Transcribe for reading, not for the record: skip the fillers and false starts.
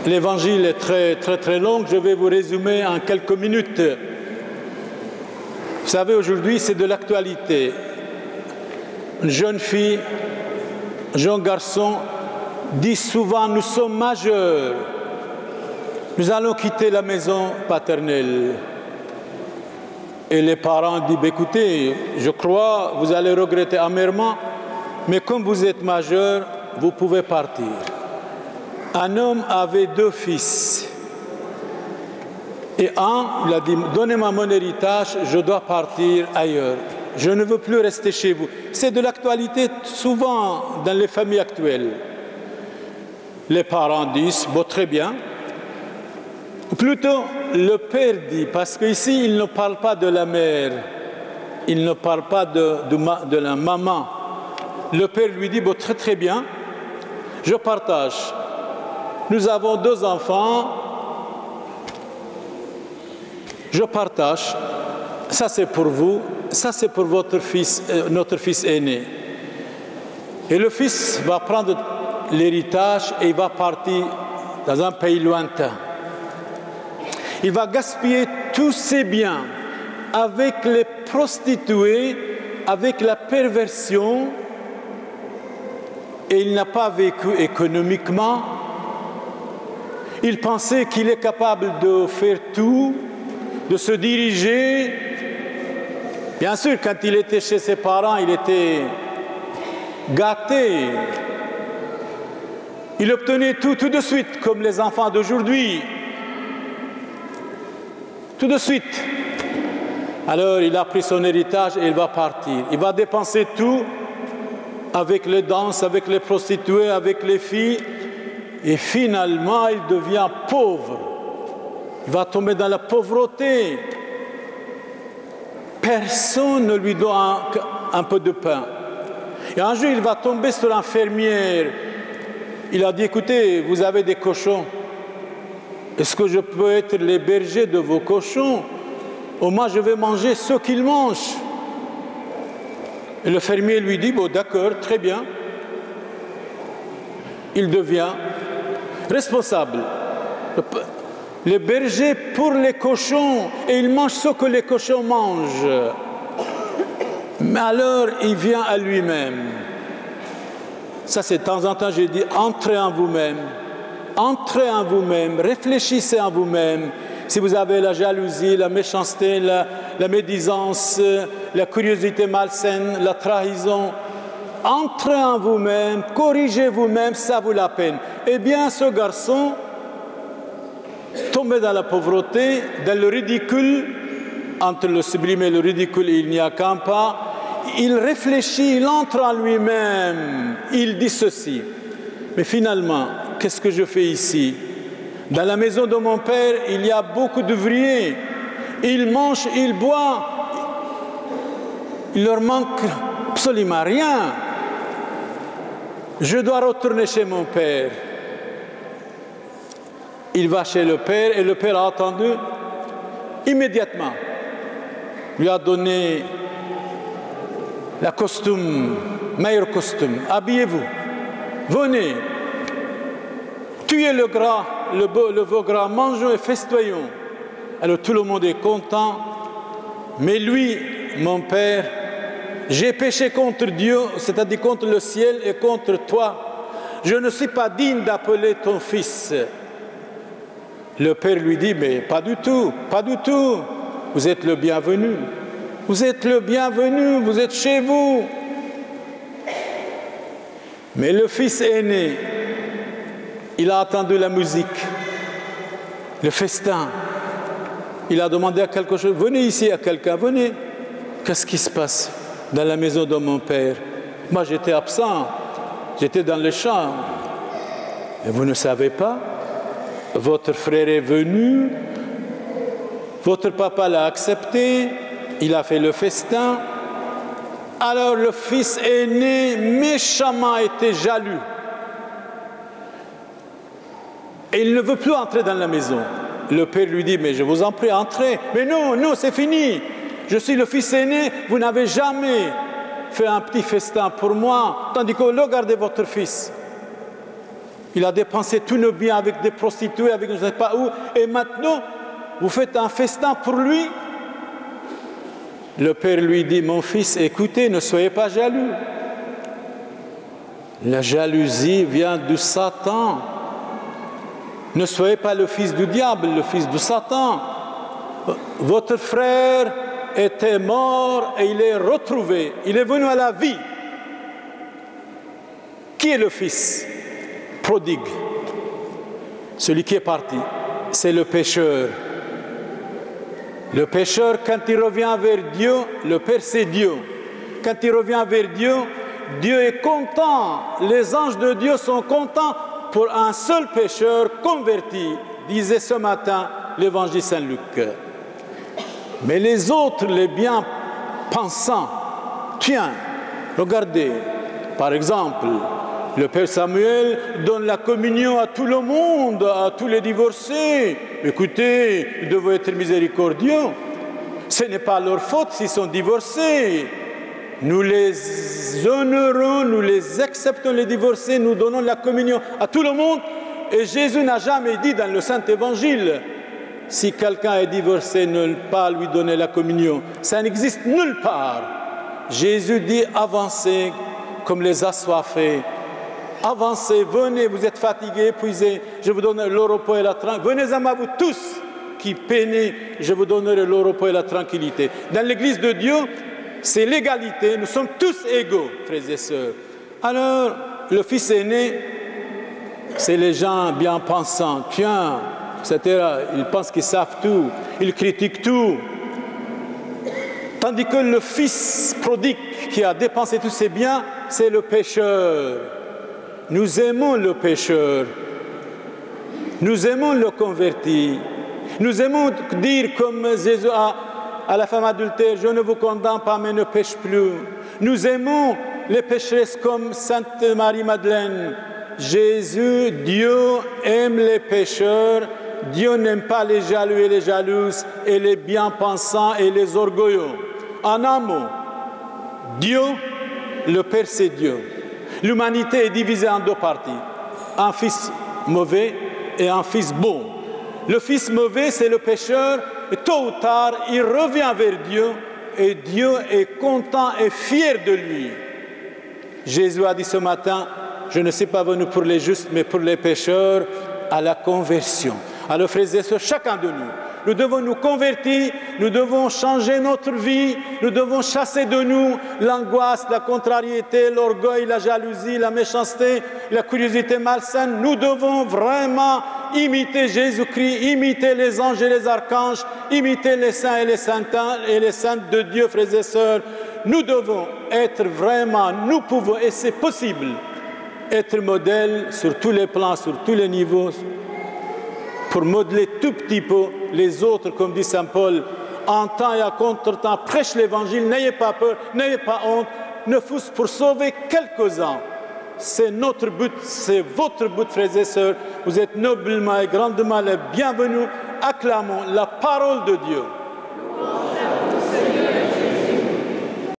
L'évangile est très long, je vais vous résumer en quelques minutes. Vous savez, aujourd'hui, c'est de l'actualité. Une jeune fille, un jeune garçon disent souvent, nous sommes majeurs, nous allons quitter la maison paternelle. Et les parents disent, écoutez, je crois, vous allez regretter amèrement, mais comme vous êtes majeur, vous pouvez partir. Un homme avait 2 fils. Et un, il a dit, donnez-moi mon héritage, je dois partir ailleurs. Je ne veux plus rester chez vous. C'est de l'actualité souvent dans les familles actuelles. Les parents disent, bon, très bien. Plutôt, le père dit, parce qu'ici, il ne parle pas de la mère, il ne parle pas de la maman. Le père lui dit, bon, très bien, je partage. Nous avons 2 enfants, je partage. Ça, c'est pour vous, ça, c'est pour votre fils, notre fils aîné. Et le fils va prendre l'héritage et il va partir dans un pays lointain. Il va gaspiller tous ses biens avec les prostituées, avec la perversion, et il n'a pas vécu économiquement. Il pensait qu'il est capable de faire tout, de se diriger. Bien sûr, quand il était chez ses parents, il était gâté. Il obtenait tout de suite, comme les enfants d'aujourd'hui. Tout de suite. Alors, il a pris son héritage et il va partir. Il va dépenser tout avec les danses, avec les prostituées, avec les filles. Et finalement, il devient pauvre. Il va tomber dans la pauvreté. Personne ne lui donne un peu de pain. Et un jour, il va tomber sur un fermier. Il a dit, écoutez, vous avez des cochons. Est-ce que je peux être les bergers de vos cochons? Au moins, je vais manger ce qu'ils mangent. Et le fermier lui dit, bon, d'accord, très bien. Il devient responsable. Le berger pour les cochons, et il mange ce que les cochons mangent. Mais alors, il vient à lui-même. Ça, c'est de temps en temps, j'ai dit, entrez en vous-même. Entrez en vous-même, réfléchissez en vous-même. Si vous avez la jalousie, la méchanceté, la médisance, la curiosité malsaine, la trahison, entrez en vous-même, corrigez vous-même, ça vaut la peine. Eh bien, ce garçon, tombé dans la pauvreté, dans le ridicule, entre le sublime et le ridicule, il n'y a qu'un pas, il réfléchit, il entre en lui-même, il dit ceci. Mais finalement, qu'est-ce que je fais ici? Dans la maison de mon père, il y a beaucoup d'ouvriers. Ils mangent, ils boivent. Il leur manque absolument rien. Je dois retourner chez mon père. Il va chez le père et le père a attendu immédiatement. Il lui a donné le costume, meilleur costume. Habillez-vous. Venez. Tuez le gras, le veau gras, mangeons et festoyons. Alors tout le monde est content. Mais lui, mon père, j'ai péché contre Dieu, c'est-à-dire contre le ciel et contre toi. Je ne suis pas digne d'appeler ton fils. Le père lui dit, mais pas du tout, pas du tout. Vous êtes le bienvenu. Vous êtes le bienvenu, vous êtes chez vous. Mais le fils aîné, il a attendu la musique, le festin. Il a demandé à quelque chose, venez ici à quelqu'un, venez. Qu'est-ce qui se passe dans la maison de mon père? Moi, j'étais absent, j'étais dans les champs. Et vous ne savez pas? Votre frère est venu, votre papa l'a accepté, il a fait le festin. Alors le fils aîné méchamment était jaloux. Et il ne veut plus entrer dans la maison. Le père lui dit, mais je vous en prie, entrez. Mais non, non, c'est fini. Je suis le fils aîné, vous n'avez jamais fait un petit festin pour moi, tandis que regardez votre fils. Il a dépensé tous nos biens avec des prostituées, avec je ne sais pas où. Et maintenant, vous faites un festin pour lui. Le père lui dit, mon fils, écoutez, ne soyez pas jaloux. La jalousie vient de Satan. Ne soyez pas le fils du diable, le fils de Satan. Votre frère était mort et il est retrouvé. Il est venu à la vie. Qui est le fils prodigue? Celui qui est parti. C'est le pécheur. Le pécheur, quand il revient vers Dieu, le Père c'est Dieu. Quand il revient vers Dieu, Dieu est content. Les anges de Dieu sont contents pour un seul pécheur converti, disait ce matin l'évangile Saint-Luc. Mais les autres, les bien pensants, tiens, regardez, par exemple, le Père Samuel donne la communion à tout le monde, à tous les divorcés. Écoutez, ils doivent être miséricordieux. Ce n'est pas leur faute s'ils sont divorcés. Nous les honorons, nous les acceptons, les divorcés, nous donnons la communion à tout le monde. Et Jésus n'a jamais dit dans le Saint-Évangile, si quelqu'un est divorcé, ne pas lui donner la communion. Ça n'existe nulle part. Jésus dit, avancez comme les assoiffés. Avancez, venez, vous êtes fatigués, épuisés, je vous donnerai le repos et la tranquillité. Venez à moi, vous tous qui peinez, je vous donnerai le repos et la tranquillité. Dans l'Église de Dieu, c'est l'égalité, nous sommes tous égaux, frères et sœurs. Alors, le fils aîné, c'est les gens bien pensants, tiens, etc. Ils pensent qu'ils savent tout, ils critiquent tout. Tandis que le fils prodigue qui a dépensé tous ses biens, c'est le pécheur. Nous aimons le pécheur, nous aimons le converti, nous aimons dire comme Jésus à la femme adultère, je ne vous condamne pas, mais ne pêche plus. Nous aimons les pécheresses comme Sainte Marie-Madeleine. Jésus, Dieu aime les pécheurs, Dieu n'aime pas les jaloux et les jalouses et les bien-pensants et les orgueilleux. En un mot, Dieu, le Père c'est Dieu. L'humanité est divisée en deux parties, un fils mauvais et un fils bon. Le fils mauvais, c'est le pécheur, et tôt ou tard, il revient vers Dieu, et Dieu est content et fier de lui. Jésus a dit ce matin, je ne suis pas venu pour les justes, mais pour les pécheurs, à la conversion. Alors, frères et sœurs, chacun de nous devons nous convertir, nous devons changer notre vie, nous devons chasser de nous l'angoisse, la contrariété, l'orgueil, la jalousie, la méchanceté, la curiosité malsaine. Nous devons vraiment imiter Jésus-Christ, imiter les anges et les archanges, imiter les saints et les saintes de Dieu, frères et sœurs. Nous devons être vraiment, nous pouvons, et c'est possible, être modèle sur tous les plans, sur tous les niveaux, pour modeler tout petit peu les autres, comme dit Saint Paul, en temps et à contre-temps, prêche l'Évangile, n'ayez pas peur, n'ayez pas honte, ne fût-ce pour sauver quelques-uns. C'est notre but, c'est votre but, frères et sœurs. Vous êtes noblement et grandement les bienvenus. Acclamons la parole de Dieu.